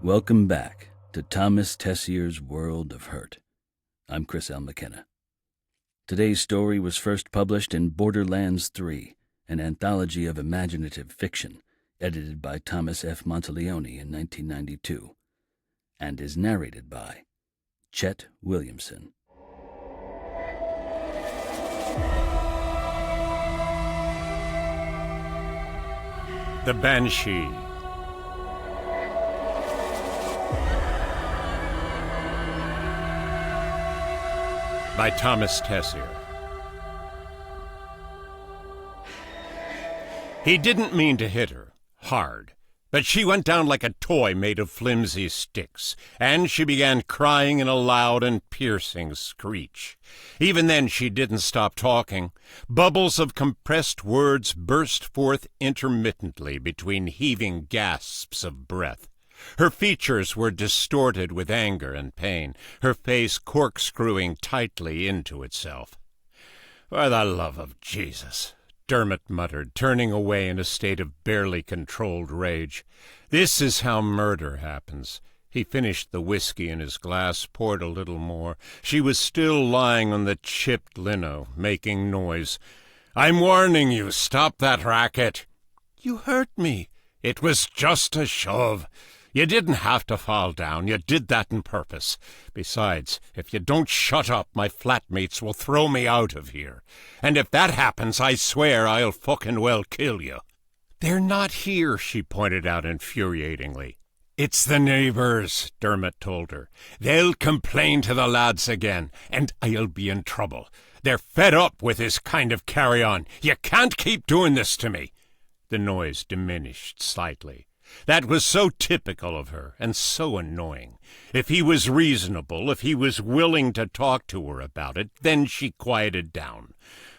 Welcome back to Thomas Tessier's World of Hurt. I'm Chris L. McKenna. Today's story was first published in Borderlands 3, an anthology of imaginative fiction edited by Thomas F. Monteleone in 1992, and is narrated by Chet Williamson. The Banshee. By Thomas Tessier. He didn't mean to hit her hard, but she went down like a toy made of flimsy sticks, and she began crying in a loud and piercing screech. Even then she didn't stop talking. Bubbles of compressed words burst forth intermittently between heaving gasps of breath. Her features were distorted with anger and pain, her face corkscrewing tightly into itself. "For the love of Jesus," Dermot muttered, turning away in a state of barely controlled rage. "This is how murder happens." He finished the whiskey in his glass, poured a little more. She was still lying on the chipped lino, making noise. "I'm warning you, stop that racket." "You hurt me." "It was just a shove. You didn't have to fall down. You did that on purpose. Besides, if you don't shut up, my flatmates will throw me out of here. And if that happens, I swear I'll fucking well kill you." "They're not here," she pointed out infuriatingly. "It's the neighbors," Dermot told her. "They'll complain to the lads again, and I'll be in trouble. They're fed up with this kind of carry-on. You can't keep doing this to me." The noise diminished slightly. That was so typical of her, and so annoying. If he was reasonable, if he was willing to talk to her about it, then she quieted down.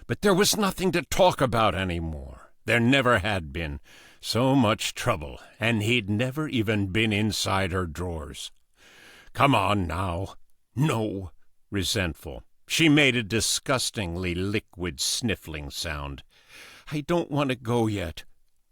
But there was nothing to talk about anymore. There never had been. So much trouble, and he'd never even been inside her drawers. "Come on now." "No." Resentful. She made a disgustingly liquid sniffling sound. "I don't want to go yet."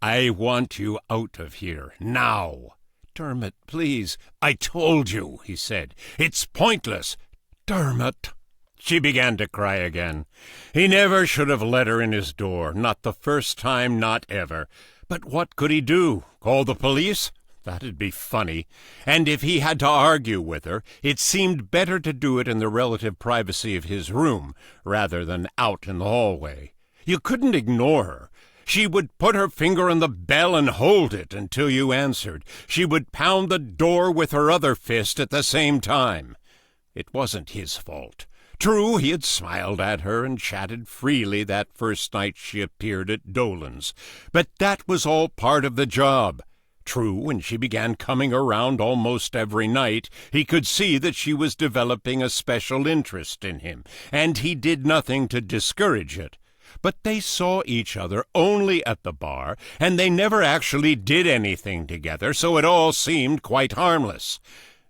"I want you out of here, now." "Dermot, please." "I told you," he said. "It's pointless." "Dermot." She began to cry again. He never should have let her in his door, not the first time, not ever. But what could he do? Call the police? That'd be funny. And if he had to argue with her, it seemed better to do it in the relative privacy of his room, rather than out in the hallway. You couldn't ignore her. She would put her finger on the bell and hold it until you answered. She would pound the door with her other fist at the same time. It wasn't his fault. True, he had smiled at her and chatted freely that first night she appeared at Dolan's, but that was all part of the job. True, when she began coming around almost every night, he could see that she was developing a special interest in him, and he did nothing to discourage it. But they saw each other only at the bar, and they never actually did anything together, so it all seemed quite harmless.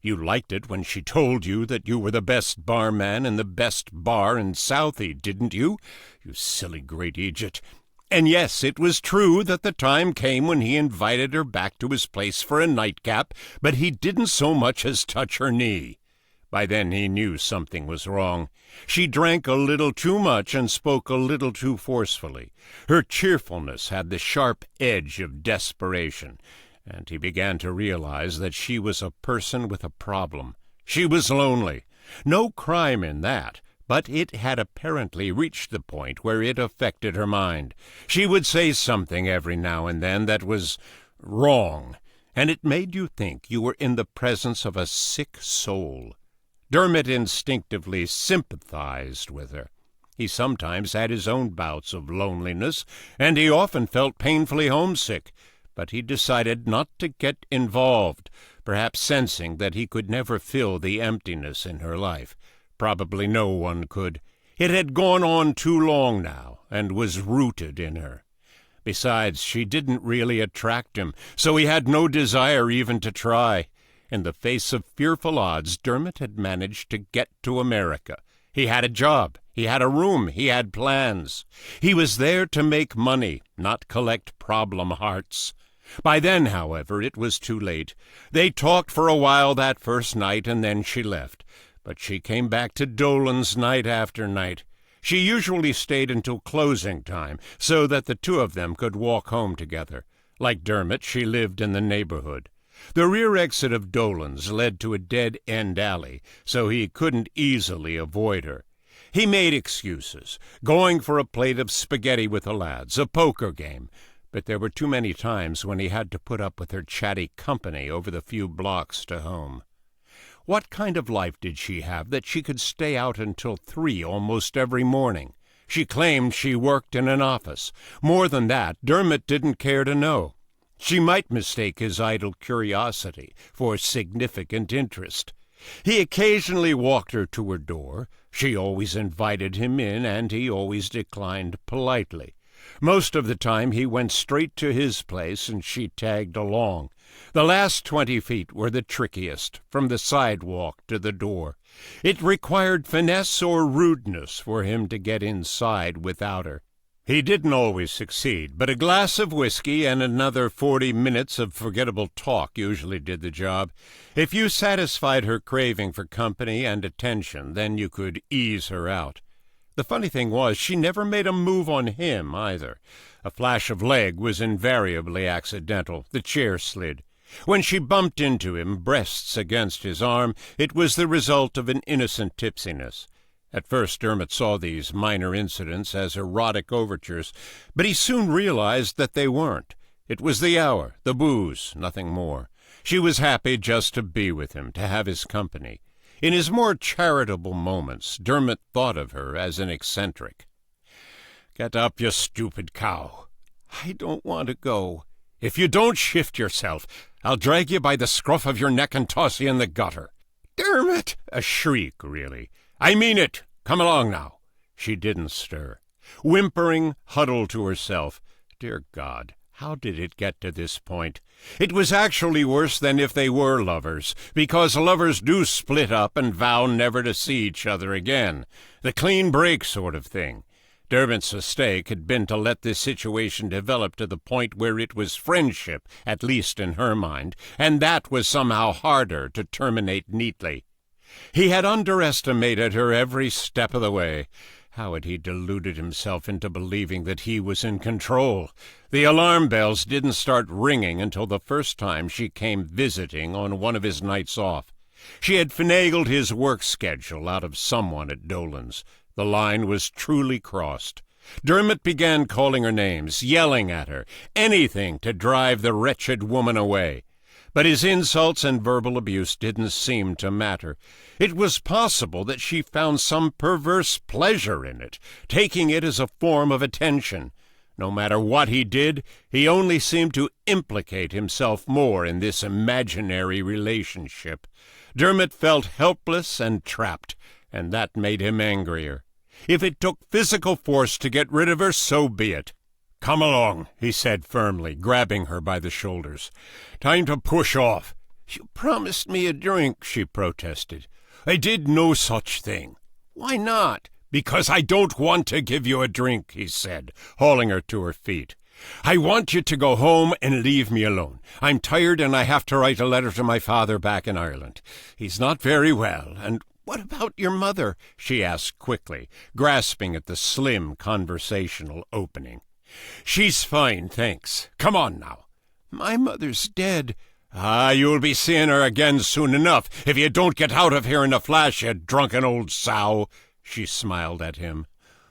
You liked it when she told you that you were the best barman in the best bar in Southie, didn't you? You silly great idiot. And yes, it was true that the time came when he invited her back to his place for a nightcap, but he didn't so much as touch her knee. By then he knew something was wrong. She drank a little too much and spoke a little too forcefully. Her cheerfulness had the sharp edge of desperation, and he began to realize that she was a person with a problem. She was lonely. No crime in that, but it had apparently reached the point where it affected her mind. She would say something every now and then that was wrong, and it made you think you were in the presence of a sick soul. Dermot instinctively sympathized with her. He sometimes had his own bouts of loneliness, and he often felt painfully homesick, but he decided not to get involved, perhaps sensing that he could never fill the emptiness in her life. Probably no one could. It had gone on too long now, and was rooted in her. Besides, she didn't really attract him, so he had no desire even to try. In the face of fearful odds, Dermot had managed to get to America. He had a job, he had a room, he had plans. He was there to make money, not collect problem hearts. By then, however, it was too late. They talked for a while that first night, and then she left. But she came back to Dolan's night after night. She usually stayed until closing time, so that the two of them could walk home together. Like Dermot, she lived in the neighborhood. The rear exit of Dolan's led to a dead-end alley, so he couldn't easily avoid her. He made excuses, going for a plate of spaghetti with the lads, a poker game, but there were too many times when he had to put up with her chatty company over the few blocks to home. What kind of life did she have that she could stay out until 3 almost every morning? She claimed she worked in an office. More than that, Dermot didn't care to know. She might mistake his idle curiosity for significant interest. He occasionally walked her to her door. She always invited him in, and he always declined politely. Most of the time he went straight to his place, and she tagged along. The last 20 feet were the trickiest, from the sidewalk to the door. It required finesse or rudeness for him to get inside without her. He didn't always succeed, but a glass of whiskey and another 40 minutes of forgettable talk usually did the job. If you satisfied her craving for company and attention, then you could ease her out. The funny thing was, she never made a move on him, either. A flash of leg was invariably accidental. The chair slid. When she bumped into him, breasts against his arm, it was the result of an innocent tipsiness. At first Dermot saw these minor incidents as erotic overtures, but he soon realized that they weren't. It was the hour, the booze, nothing more. She was happy just to be with him, to have his company. In his more charitable moments, Dermot thought of her as an eccentric. "Get up, you stupid cow." "I don't want to go." "If you don't shift yourself, I'll drag you by the scruff of your neck and toss you in the gutter." "Dermot!" A shriek, really. "I mean it. Come along now." She didn't stir. Whimpering, huddled to herself. Dear God, how did it get to this point? It was actually worse than if they were lovers, because lovers do split up and vow never to see each other again. The clean break sort of thing. Dermot's mistake had been to let this situation develop to the point where it was friendship, at least in her mind, and that was somehow harder to terminate neatly. He had underestimated her every step of the way. How had he deluded himself into believing that he was in control? The alarm bells didn't start ringing until the first time she came visiting on one of his nights off. She had finagled his work schedule out of someone at Dolan's. The line was truly crossed. Dermot began calling her names, yelling at her, anything to drive the wretched woman away. But his insults and verbal abuse didn't seem to matter. It was possible that she found some perverse pleasure in it, taking it as a form of attention. No matter what he did, he only seemed to implicate himself more in this imaginary relationship. Dermot felt helpless and trapped, and that made him angrier. If it took physical force to get rid of her, so be it. "Come along," he said firmly, grabbing her by the shoulders. "Time to push off." "You promised me a drink," she protested. "I did no such thing." "Why not?" "Because I don't want to give you a drink," he said, hauling her to her feet. "I want you to go home and leave me alone. I'm tired and I have to write a letter to my father back in Ireland. He's not very well, and—" "What about your mother?" she asked quickly, grasping at the slim conversational opening. "She's fine, thanks. Come on now." "My mother's dead." "Ah, you'll be seeing her again soon enough if you don't get out of here in a flash, you drunken old sow." She smiled at him.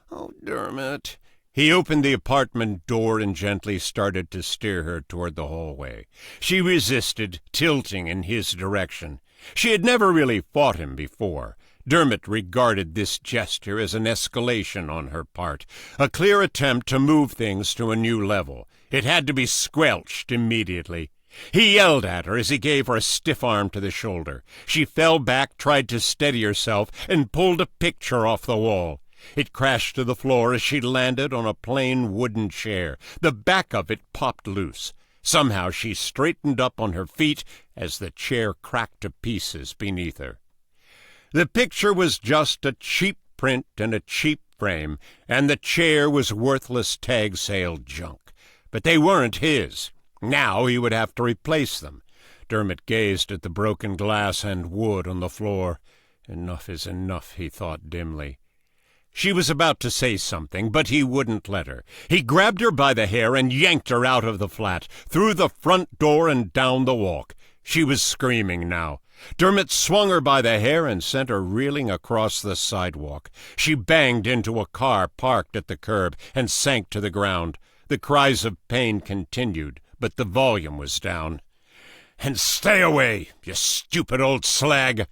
"Oh, Dermot." He opened the apartment door and gently started to steer her toward the hallway. She resisted, tilting in his direction. She had never really fought him before. Dermot regarded this gesture as an escalation on her part, a clear attempt to move things to a new level. It had to be squelched immediately. He yelled at her as he gave her a stiff arm to the shoulder. She fell back, tried to steady herself, and pulled a picture off the wall. It crashed to the floor as she landed on a plain wooden chair. The back of it popped loose. Somehow she straightened up on her feet as the chair cracked to pieces beneath her. The picture was just a cheap print and a cheap frame, and the chair was worthless tag-sale junk. But they weren't his. Now he would have to replace them. Dermot gazed at the broken glass and wood on the floor. Enough is enough, he thought dimly. She was about to say something, but he wouldn't let her. He grabbed her by the hair and yanked her out of the flat, through the front door and down the walk. She was screaming now. Dermot swung her by the hair and sent her reeling across the sidewalk. She banged into a car parked at the curb and sank to the ground. The cries of pain continued, but the volume was down. "And stay away, you stupid old slag!"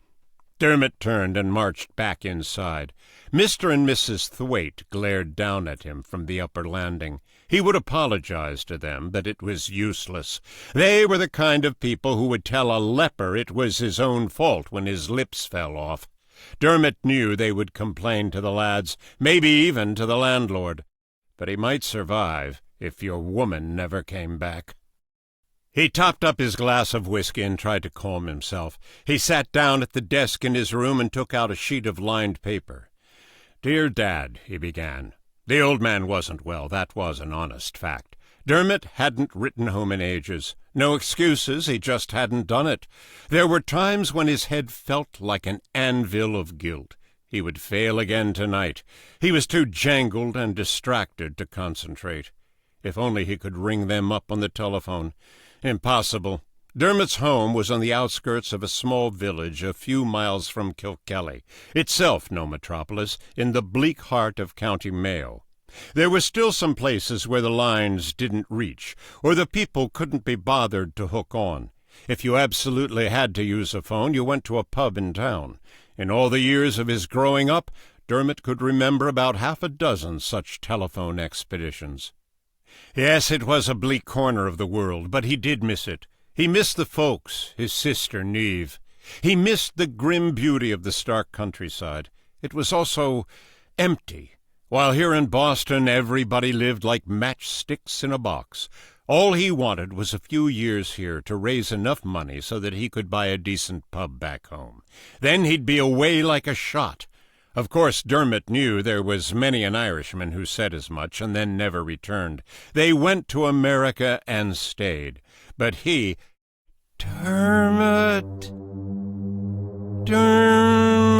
Dermot turned and marched back inside. Mr. and Mrs. Thwaite glared down at him from the upper landing. He would apologize to them, but it was useless. They were the kind of people who would tell a leper it was his own fault when his lips fell off. Dermot knew they would complain to the lads, maybe even to the landlord. But he might survive if your woman never came back. He topped up his glass of whiskey and tried to calm himself. He sat down at the desk in his room and took out a sheet of lined paper. "Dear Dad," he began. The old man wasn't well, that was an honest fact. Dermot hadn't written home in ages. No excuses, he just hadn't done it. There were times when his head felt like an anvil of guilt. He would fail again tonight. He was too jangled and distracted to concentrate. If only he could ring them up on the telephone. Impossible. Dermot's home was on the outskirts of a small village a few miles from Kilkelly, itself no metropolis, in the bleak heart of County Mayo. There were still some places where the lines didn't reach, or the people couldn't be bothered to hook on. If you absolutely had to use a phone, you went to a pub in town. In all the years of his growing up, Dermot could remember about half a dozen such telephone expeditions. Yes, it was a bleak corner of the world, but he did miss it. He missed the folks, his sister Neve. He missed the grim beauty of the stark countryside. It was also empty. While here in Boston everybody lived like matchsticks in a box. All he wanted was a few years here to raise enough money so that he could buy a decent pub back home. Then he'd be away like a shot. Of course, Dermot knew there was many an Irishman who said as much and then never returned. They went to America and stayed. But he... "Dermot! Dermot!"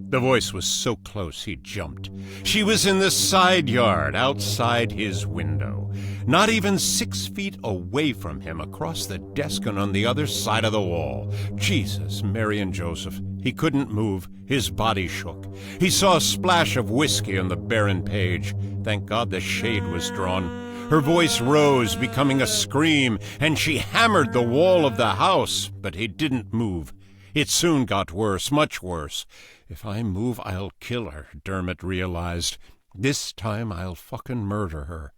The voice was so close he jumped. She was in the side yard, outside his window. Not even 6 feet away from him, across the desk and on the other side of the wall. Jesus, Mary and Joseph. He couldn't move. His body shook. He saw a splash of whiskey on the barren page. Thank God the shade was drawn. Her voice rose, becoming a scream, and she hammered the wall of the house, but he didn't move. It soon got worse, much worse. If I move, I'll kill her, Dermot realized. This time I'll fucking murder her.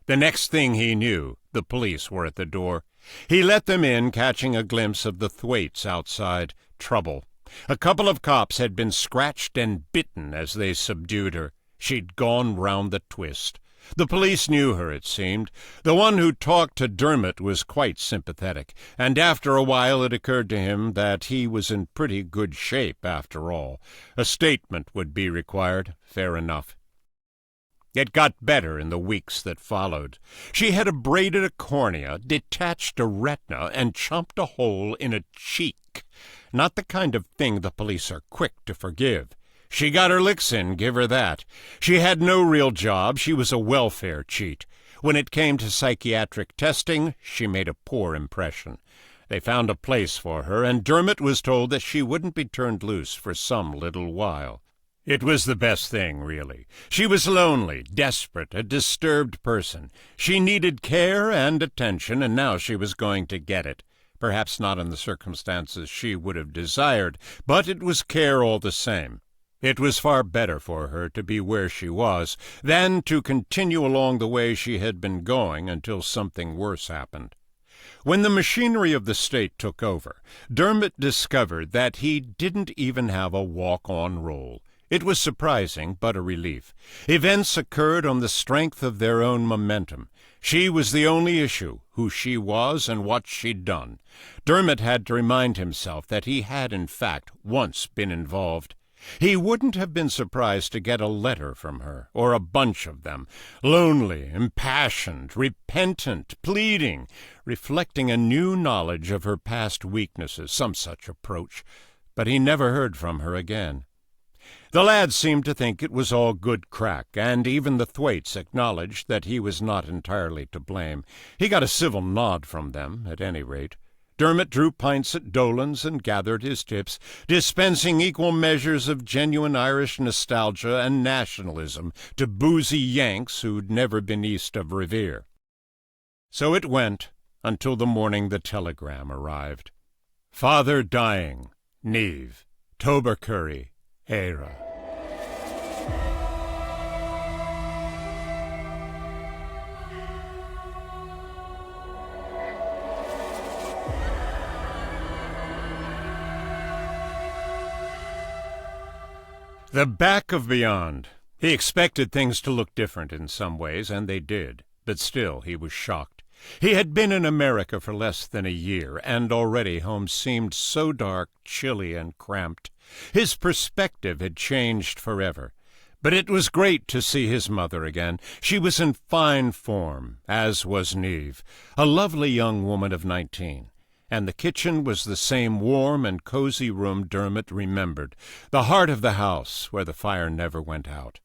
The next thing he knew, the police were at the door. He let them in, catching a glimpse of the Thwaites outside. Trouble. A couple of cops had been scratched and bitten as they subdued her. She'd gone round the twist. The police knew her, it seemed. The one who talked to Dermot was quite sympathetic, and after a while it occurred to him that he was in pretty good shape after all. A statement would be required, fair enough. It got better in the weeks that followed. She had abraded a cornea, detached a retina, and chomped a hole in a cheek. Not the kind of thing the police are quick to forgive. She got her licks in, give her that. She had no real job. She was a welfare cheat. When it came to psychiatric testing, she made a poor impression. They found a place for her, and Dermot was told that she wouldn't be turned loose for some little while. It was the best thing, really. She was lonely, desperate, a disturbed person. She needed care and attention, and now she was going to get it. Perhaps not in the circumstances she would have desired, but it was care all the same. It was far better for her to be where she was than to continue along the way she had been going until something worse happened. When the machinery of the state took over, Dermot discovered that he didn't even have a walk-on role. It was surprising, but a relief. Events occurred on the strength of their own momentum. She was the only issue, who she was and what she'd done. Dermot had to remind himself that he had, in fact, once been involved. He wouldn't have been surprised to get a letter from her, or a bunch of them, lonely, impassioned, repentant, pleading, reflecting a new knowledge of her past weaknesses, some such approach, but he never heard from her again. The lads seemed to think it was all good crack, and even the Thwaites acknowledged that he was not entirely to blame. He got a civil nod from them, at any rate. Dermot drew pints at Dolan's and gathered his tips, dispensing equal measures of genuine Irish nostalgia and nationalism to boozy Yanks who'd never been east of Revere. So it went until the morning the telegram arrived. Father dying, Niamh, Tobercurry, Éire. The back of beyond. He expected things to look different in some ways, and they did, but still he was shocked. He had been in America for less than a year, and already home seemed so dark, chilly, and cramped. His perspective had changed forever. But it was great to see his mother again. She was in fine form, as was Niamh, a lovely young woman of 19. And the kitchen was the same warm and cozy room Dermot remembered, the heart of the house where the fire never went out.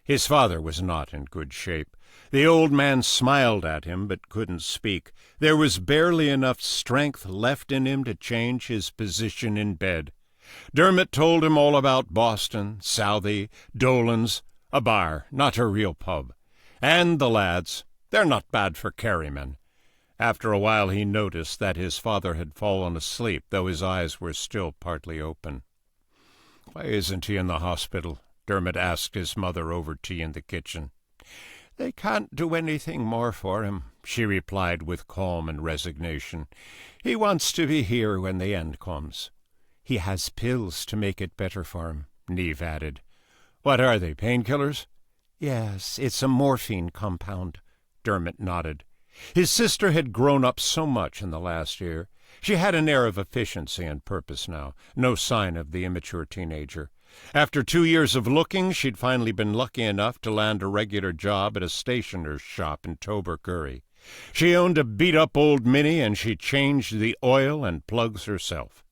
His father was not in good shape. The old man smiled at him but couldn't speak. There was barely enough strength left in him to change his position in bed. Dermot told him all about Boston, Southey, Dolan's, a bar, not a real pub. And the lads, they're not bad for Kerrymen. After a while he noticed that his father had fallen asleep, though his eyes were still partly open. "Why isn't he in the hospital?" Dermot asked his mother over tea in the kitchen. "They can't do anything more for him," she replied with calm and resignation. "He wants to be here when the end comes." "He has pills to make it better for him," Niamh added. "What are they, painkillers?" "Yes, it's a morphine compound." Dermot nodded. His sister had grown up so much in the last year. She had an air of efficiency and purpose now, no sign of the immature teenager. After 2 years of looking, she'd finally been lucky enough to land a regular job at a stationer's shop in Tobercurry. She owned a beat-up old Mini, and she changed the oil and plugs herself.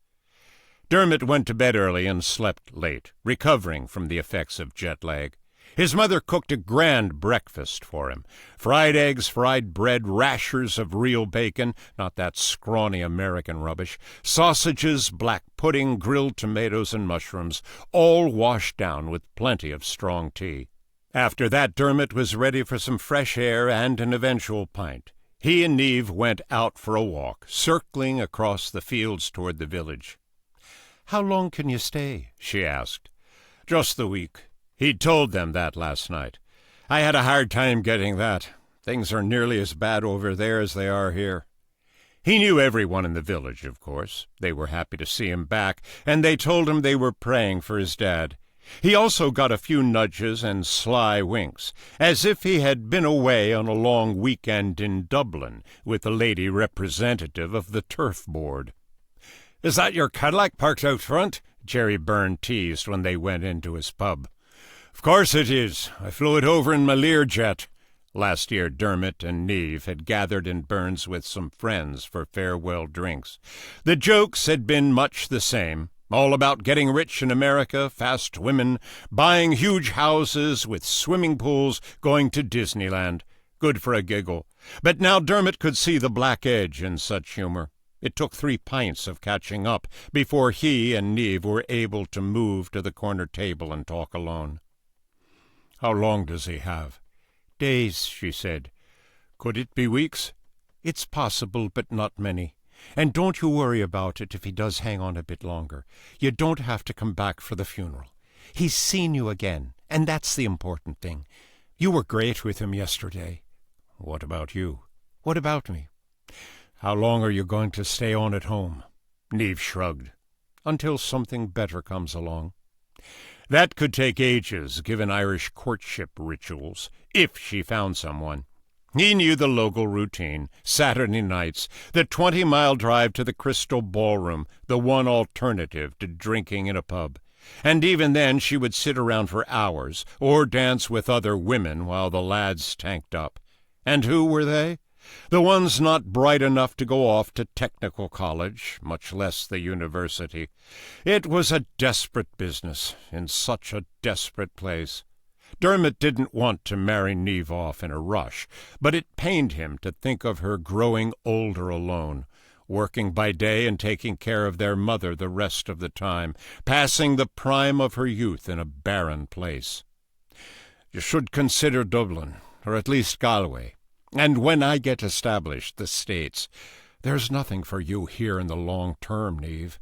Dermot went to bed early and slept late, recovering from the effects of jet lag. His mother cooked a grand breakfast for him. Fried eggs, fried bread, rashers of real bacon, not that scrawny American rubbish, sausages, black pudding, grilled tomatoes, and mushrooms, all washed down with plenty of strong tea. After that, Dermot was ready for some fresh air and an eventual pint. He and Niamh went out for a walk, circling across the fields toward the village. "How long can you stay?" she asked. "Just the week." He'd told them that last night. "I had a hard time getting that. Things are nearly as bad over there as they are here." He knew everyone in the village, of course. They were happy to see him back, and they told him they were praying for his dad. He also got a few nudges and sly winks, as if he had been away on a long weekend in Dublin with the lady representative of the turf board. "Is that your Cadillac parked out front?" Jerry Byrne teased when they went into his pub. "Of course it is. I flew it over in my Learjet." Last year Dermot and Niamh had gathered in Burns with some friends for farewell drinks. The jokes had been much the same, all about getting rich in America, fast women, buying huge houses with swimming pools, going to Disneyland. Good for a giggle. But now Dermot could see the black edge in such humor. It took 3 pints of catching up before he and Niamh were able to move to the corner table and talk alone. "How long does he have?" "Days," she said. "Could it be weeks?" "It's possible, but not many. And don't you worry about it if he does hang on a bit longer. You don't have to come back for the funeral. He's seen you again, and that's the important thing. You were great with him yesterday." "What about you?" "What about me?" "How long are you going to stay on at home?" Niamh shrugged. "Until something better comes along." That could take ages, given Irish courtship rituals, if she found someone. He knew the local routine, Saturday nights, the 20-mile drive to the Crystal Ballroom, the one alternative to drinking in a pub. And even then she would sit around for hours, or dance with other women while the lads tanked up. And who were they? The ones not bright enough to go off to technical college, much less the university. It was a desperate business, in such a desperate place. Dermot didn't want to marry Neve off in a rush, but it pained him to think of her growing older alone, working by day and taking care of their mother the rest of the time, passing the prime of her youth in a barren place. You should consider Dublin, or at least Galway. And when I get established, the States. There's nothing for you here in the long term, Neve.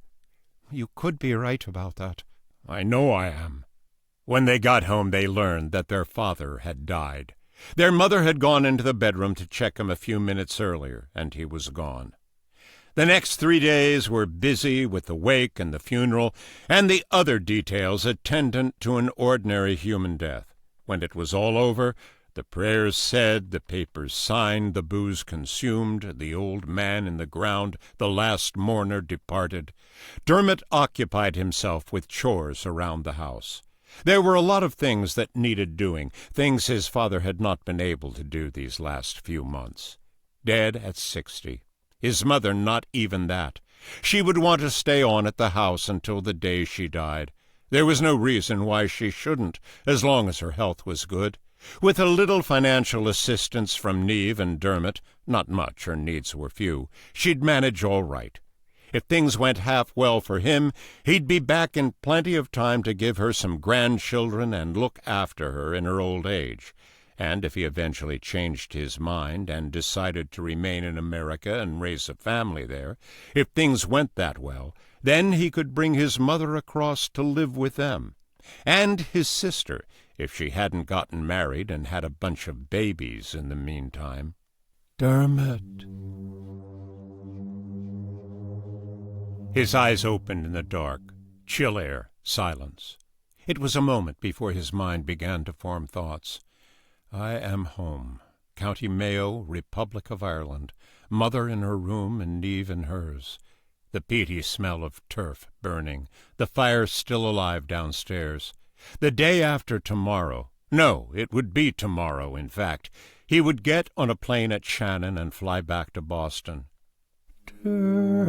You could be right about that. I know I am. When they got home, they learned that their father had died. Their mother had gone into the bedroom to check him a few minutes earlier, and he was gone. The next 3 days were busy with the wake and the funeral and the other details attendant to an ordinary human death. When it was all over, the prayers said, the papers signed, the booze consumed, the old man in the ground, the last mourner departed, Dermot occupied himself with chores around the house. There were a lot of things that needed doing, things his father had not been able to do these last few months. Dead at 60. His mother not even that. She would want to stay on at the house until the day she died. There was no reason why she shouldn't, as long as her health was good. With a little financial assistance from Neve and Dermot, not much, her needs were few, she'd manage all right. If things went half well for him, he'd be back in plenty of time to give her some grandchildren and look after her in her old age. And if he eventually changed his mind and decided to remain in America and raise a family there, if things went that well, then he could bring his mother across to live with them. And his sister, if she hadn't gotten married and had a bunch of babies in the meantime. Dermot. His eyes opened in the dark. Chill air, silence. It was a moment before his mind began to form thoughts. I am home. County Mayo, Republic of Ireland. Mother in her room and Neve in hers. The peaty smell of turf burning. The fire still alive downstairs. The day after tomorrow. No, it would be tomorrow, in fact. He would get on a plane at Shannon and fly back to Boston. Dermot.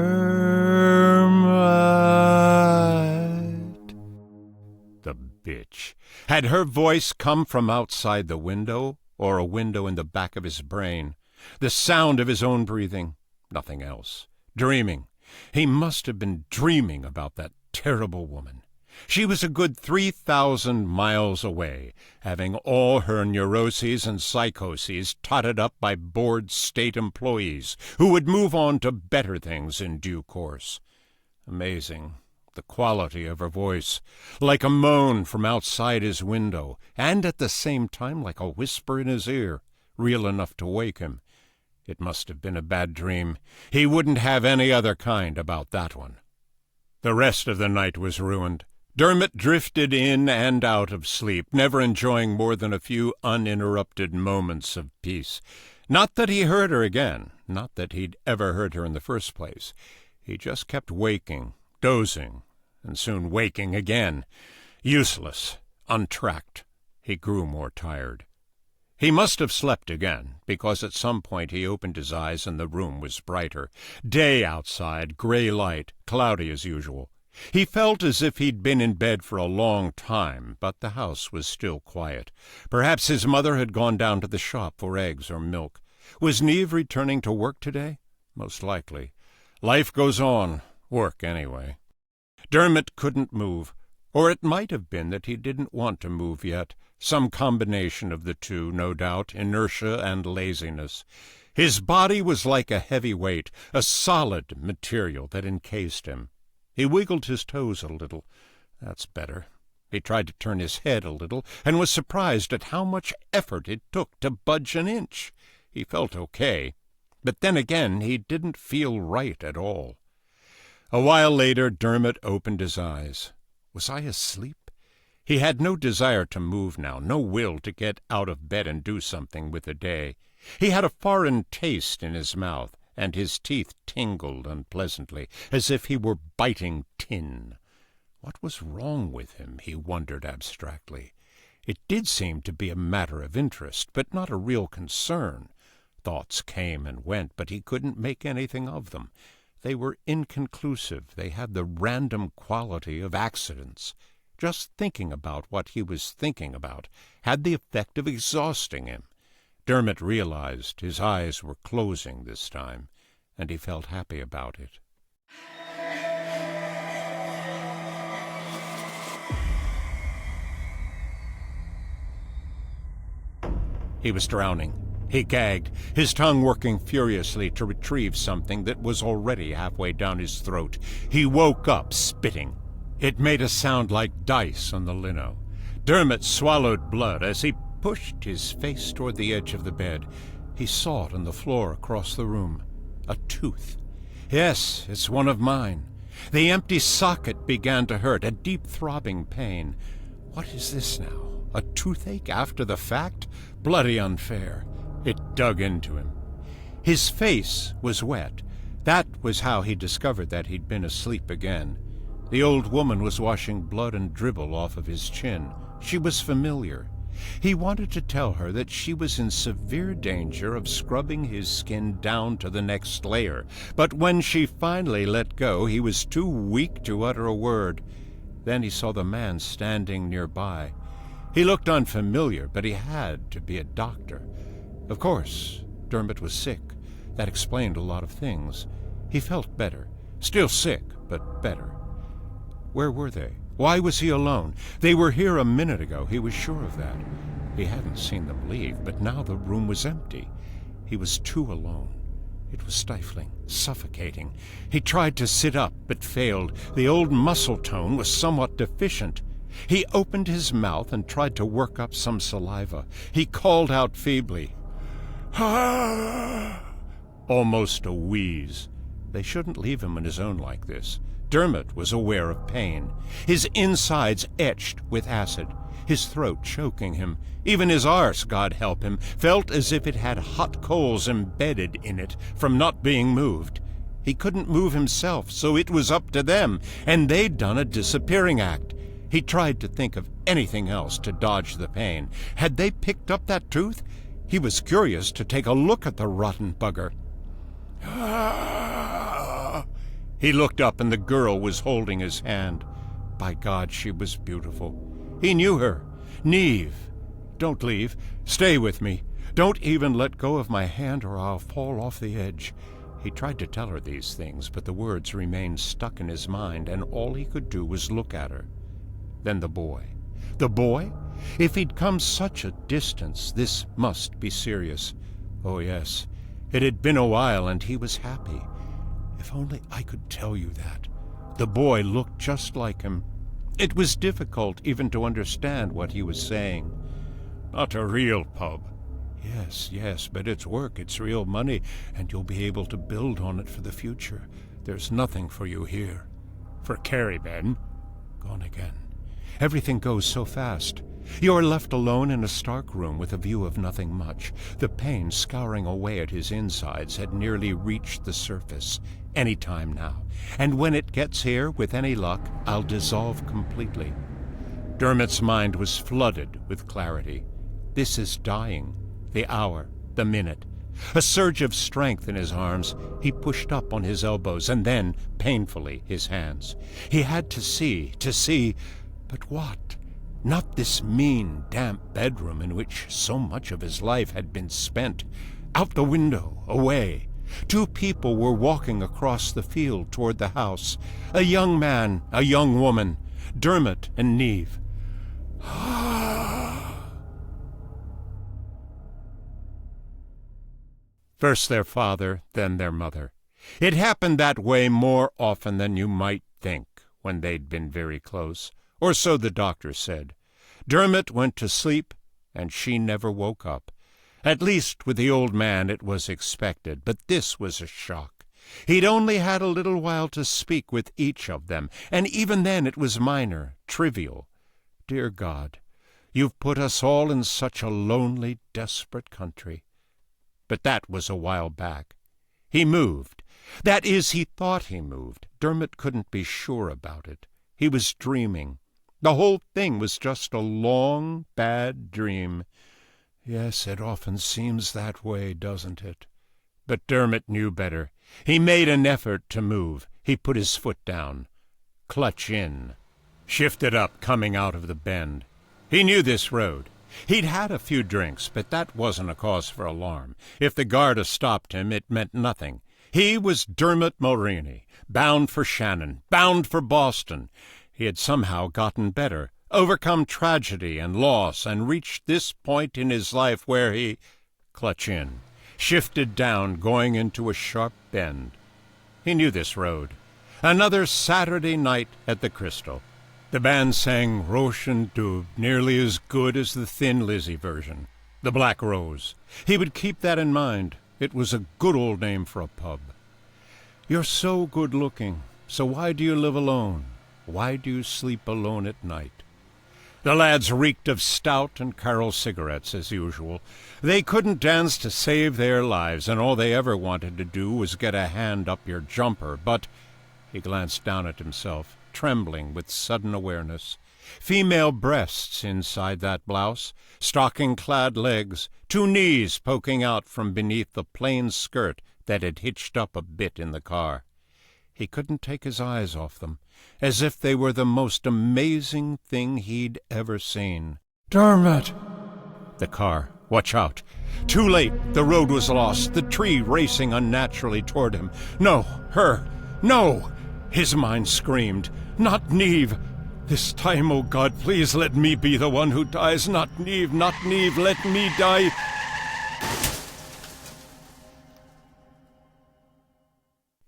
The bitch. Had her voice come from outside the window, or a window in the back of his brain? The sound of his own breathing. Nothing else. Dreaming. He must have been dreaming about that terrible woman. She was a good 3,000 miles away, having all her neuroses and psychoses totted up by bored state employees who would move on to better things in due course. Amazing, the quality of her voice, like a moan from outside his window, and at the same time like a whisper in his ear, real enough to wake him. It must have been a bad dream. He wouldn't have any other kind about that one. The rest of the night was ruined. Dermot drifted in and out of sleep, never enjoying more than a few uninterrupted moments of peace. Not that he heard her again, not that he'd ever heard her in the first place. He just kept waking, dozing, and soon waking again. Useless, untracked. He grew more tired. He must have slept again, because at some point he opened his eyes and the room was brighter. Day outside, gray light, cloudy as usual. He felt as if he'd been in bed for a long time, but the house was still quiet. Perhaps his mother had gone down to the shop for eggs or milk. Was Neve returning to work today? Most likely. Life goes on. Work, anyway. Dermot couldn't move. Or it might have been that he didn't want to move yet. Some combination of the two, no doubt, inertia and laziness. His body was like a heavy weight, a solid material that encased him. He wiggled his toes a little. That's better. He tried to turn his head a little, and was surprised at how much effort it took to budge an inch. He felt okay, but then again he didn't feel right at all. A while later Dermot opened his eyes. Was I asleep? He had no desire to move now, no will to get out of bed and do something with the day. He had a foreign taste in his mouth, and his teeth tingled unpleasantly, as if he were biting tin. What was wrong with him, he wondered abstractly. It did seem to be a matter of interest, but not a real concern. Thoughts came and went, but he couldn't make anything of them. They were inconclusive. They had the random quality of accidents. Just thinking about what he was thinking about had the effect of exhausting him. Dermot realized his eyes were closing this time, and he felt happy about it. He was drowning. He gagged, his tongue working furiously to retrieve something that was already halfway down his throat. He woke up, spitting. It made a sound like dice on the lino. Dermot swallowed blood as he pushed his face toward the edge of the bed. He saw it on the floor across the room. A tooth. Yes, it's one of mine. The empty socket began to hurt, a deep throbbing pain. What is this now? A toothache after the fact? Bloody unfair. It dug into him. His face was wet. That was how he discovered that he'd been asleep again. The old woman was washing blood and dribble off of his chin. She was familiar. He wanted to tell her that she was in severe danger of scrubbing his skin down to the next layer, but when she finally let go, he was too weak to utter a word. Then he saw the man standing nearby. He looked unfamiliar, but he had to be a doctor. Of course, Dermot was sick. That explained a lot of things. He felt better. Still sick, but better. Where were they? Why was he alone? They were here a minute ago. He was sure of that. He hadn't seen them leave, but now the room was empty. He was too alone. It was stifling, suffocating. He tried to sit up, but failed. The old muscle tone was somewhat deficient. He opened his mouth and tried to work up some saliva. He called out feebly. Almost a wheeze. They shouldn't leave him on his own like this. Dermot was aware of pain. His insides etched with acid, his throat choking him. Even his arse, God help him, felt as if it had hot coals embedded in it from not being moved. He couldn't move himself, so it was up to them, and they'd done a disappearing act. He tried to think of anything else to dodge the pain. Had they picked up that tooth? He was curious to take a look at the rotten bugger. He looked up, and the girl was holding his hand. By God, she was beautiful. He knew her. Neve. Don't leave. Stay with me. Don't even let go of my hand or I'll fall off the edge. He tried to tell her these things, but the words remained stuck in his mind, and all he could do was look at her. Then the boy. The boy? If he'd come such a distance, this must be serious. Oh, yes. It had been a while, and he was happy. If only I could tell you that. The boy looked just like him. It was difficult even to understand what he was saying. Not a real pub. Yes, but it's work, it's real money, and you'll be able to build on it for the future. There's nothing for you here. For Carrie, Ben. Gone again. Everything goes so fast. You're left alone in a stark room with a view of nothing much. The pain scouring away at his insides had nearly reached the surface. Any time now. And when it gets here, with any luck, I'll dissolve completely. Dermot's mind was flooded with clarity. This is dying. The hour, the minute. A surge of strength in his arms. He pushed up on his elbows, and then, painfully, his hands. He had to see. But what? Not this mean, damp bedroom in which so much of his life had been spent. Out the window, away. Two people were walking across the field toward the house. A young man, a young woman. Dermot and Neve. First their father, then their mother. It happened that way more often than you might think when they'd been very close, or so the doctor said. Dermot went to sleep, and she never woke up. At least with the old man it was expected, but this was a shock. He'd only had a little while to speak with each of them, and even then it was minor, trivial. Dear God, you've put us all in such a lonely, desperate country. But that was a while back. He moved. That is, he thought he moved. Dermot couldn't be sure about it. He was dreaming. The whole thing was just a long, bad dream. Yes, it often seems that way, doesn't it? But Dermot knew better. He made an effort to move. He put his foot down. Clutch in. Shifted up, coming out of the bend. He knew this road. He'd had a few drinks, but that wasn't a cause for alarm. If the guard had stopped him, it meant nothing. He was Dermot Mulroney, bound for Shannon, bound for Boston. He had somehow gotten better, overcome tragedy and loss, and reached this point in his life where he, clutch in, shifted down, going into a sharp bend. He knew this road. Another Saturday night at the Crystal. The band sang Roche and Dube, nearly as good as the Thin Lizzy version. The Black Rose. He would keep that in mind. It was a good old name for a pub. You're so good-looking, so why do you live alone? Why do you sleep alone at night? The lads reeked of stout and Carol cigarettes, as usual. They couldn't dance to save their lives, and all they ever wanted to do was get a hand up your jumper, but he glanced down at himself, trembling with sudden awareness. Female breasts inside that blouse, stocking-clad legs, 2 knees poking out from beneath the plain skirt that had hitched up a bit in the car. He couldn't take his eyes off them, as if they were the most amazing thing he'd ever seen. "Dermot!" The car. Watch out. Too late. The road was lost, the tree racing unnaturally toward him. No, her. No! His mind screamed. Not Neve. This time, oh God, please let me be the one who dies. Not Neve, not Neve, let me die.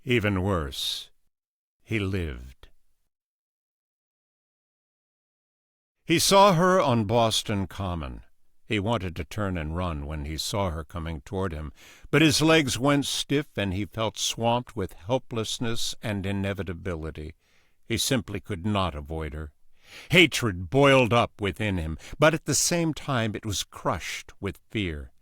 Even worse, he lived. He saw her on Boston Common. He wanted to turn and run when he saw her coming toward him, but his legs went stiff and he felt swamped with helplessness and inevitability. He simply could not avoid her. Hatred boiled up within him, but at the same time it was crushed with fear.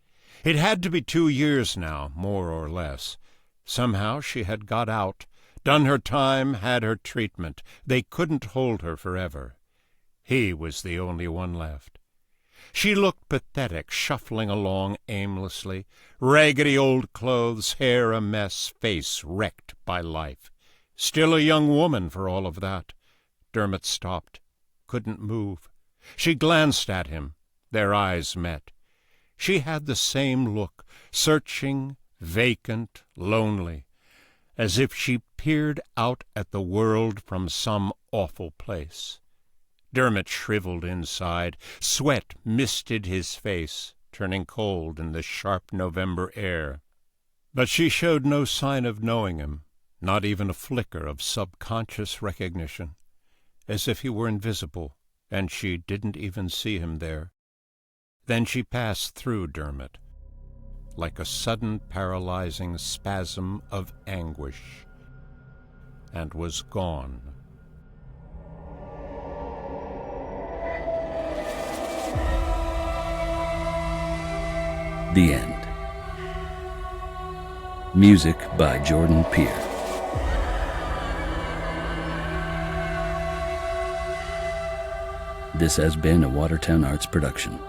It had to be 2 years now, more or less. Somehow she had got out, done her time, had her treatment. They couldn't hold her forever. He was the only one left. She looked pathetic, shuffling along aimlessly, raggedy old clothes, hair a mess, face wrecked by life. Still a young woman for all of that. Dermot stopped, couldn't move. She glanced at him. Their eyes met. She had the same look, searching, vacant, lonely, as if she peered out at the world from some awful place. Dermot shriveled inside. Sweat misted his face, turning cold in the sharp November air. But she showed no sign of knowing him, not even a flicker of subconscious recognition, as if he were invisible, and she didn't even see him there. Then she passed through Dermot, like a sudden paralyzing spasm of anguish, and was gone. The end. Music by Jordan Peer. This has been a Watertown Arts production.